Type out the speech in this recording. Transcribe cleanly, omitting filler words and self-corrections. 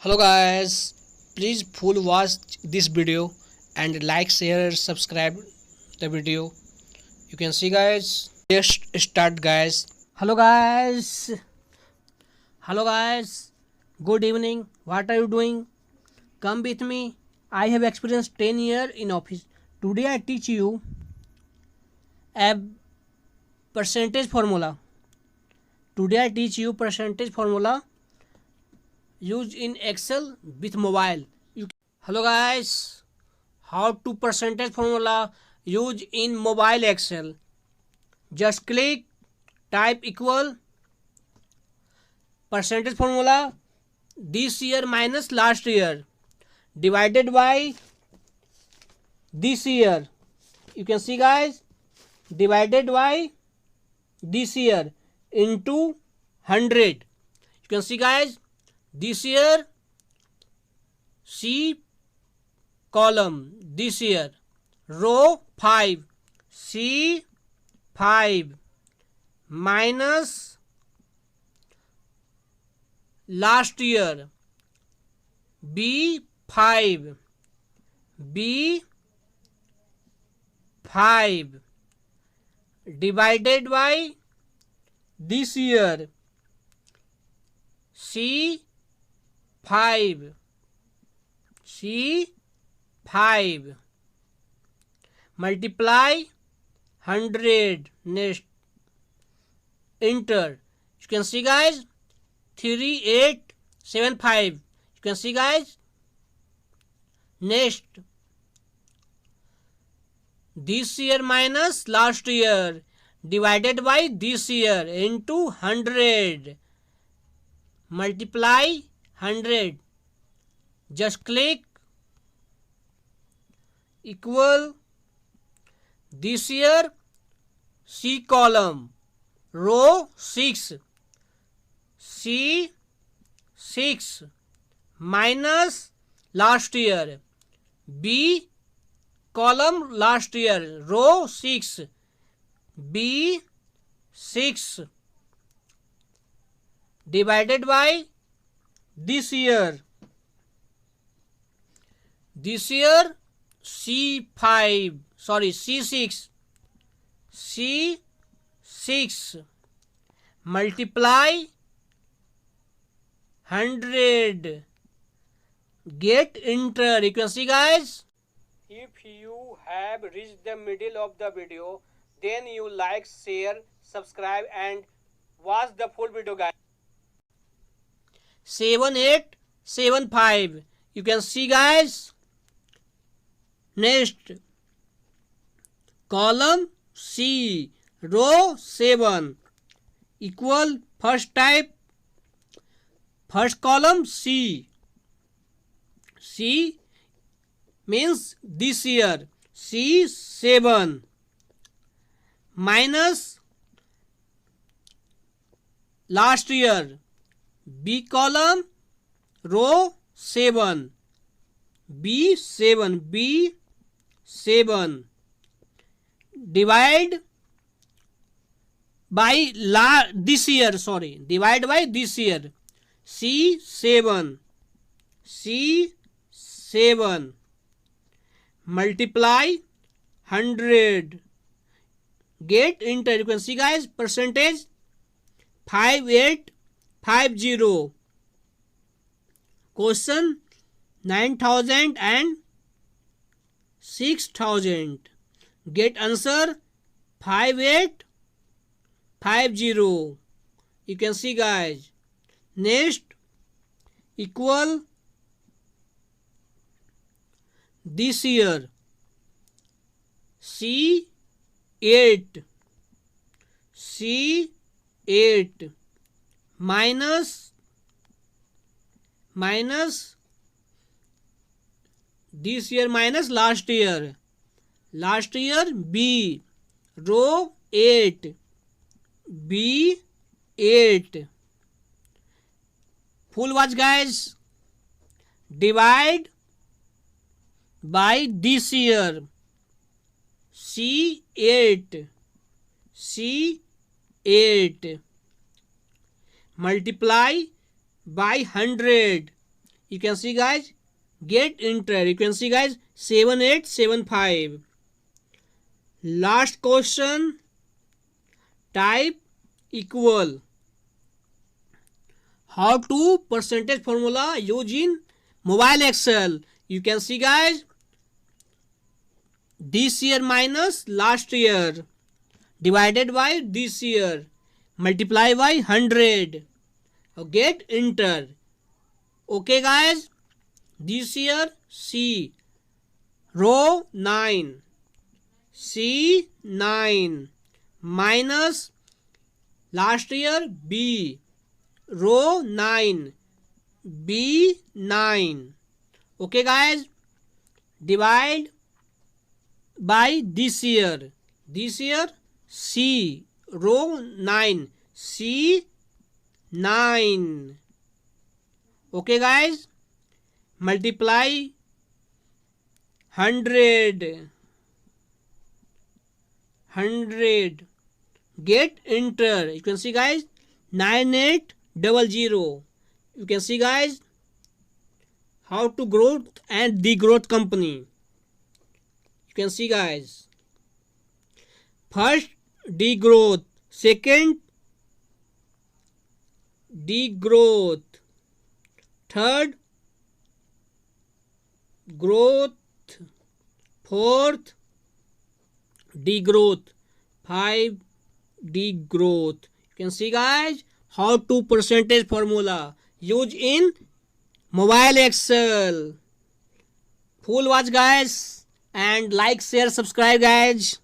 Hello guys, please full watch this video and like, share, subscribe the video. You can see guys. Let's start guys. Hello guys. Hello guys. Good evening. What are you doing? Come with me. I have experienced 10 years in office. Today I teach you a percentage formula. Today I teach you percentage formula used in Excel with mobile. Hello guys, how to percentage formula used in mobile Excel. Just click, type equal percentage formula this year minus last year divided by this year. You can see guys, divided by this year into 100. You can see guys, this year C column, this year row 5 C5 minus last year B5 divided by this year C5 multiply 100. Next, enter. You can see guys, 3875. You can see guys. Next, this year minus last year divided by this year into 100 multiply 100. Just click equal this year C column row 6 C6 minus last year B column last year row 6 B6 divided by this year C5 C6 multiply 100. Get enter. You can see guys, if you have reached the middle of the video, then you like, share, subscribe and watch the full video guys. 7875. You can see guys. Next, column C row 7 equal first column C means this year C7 minus last year B column row 7 B7 divide by this year divide by this year C7 multiply 100. Get enter. You can see guys, percentage 5850. Question 9000 and 6000. Get answer 5850. You can see guys. Next, equal this year C8 minus this year minus last year B row 8 B8. Full watch guys. Divide by this year C8 multiply by 100 You can see guys, get enter. You can see guys, 7875. Last question, type equal. How to percentage formula use in mobile Excel. You can see guys, this year minus last year divided by this year, multiply by 100. Get enter. Okay guys, this year C, row 9, C9 minus last year B, row 9, B9. Okay guys, divide by this year C, row 9, C9. Okay guys, multiply 100, get enter. You can see guys, 9800. You can see guys, how to growth and degrowth company. You can see guys, first degrowth, second degrowth, third growth, fourth degrowth, 5 degrowth. You can see guys, how to percentage formula use in mobile Excel. Full watch guys, and like, share, subscribe guys.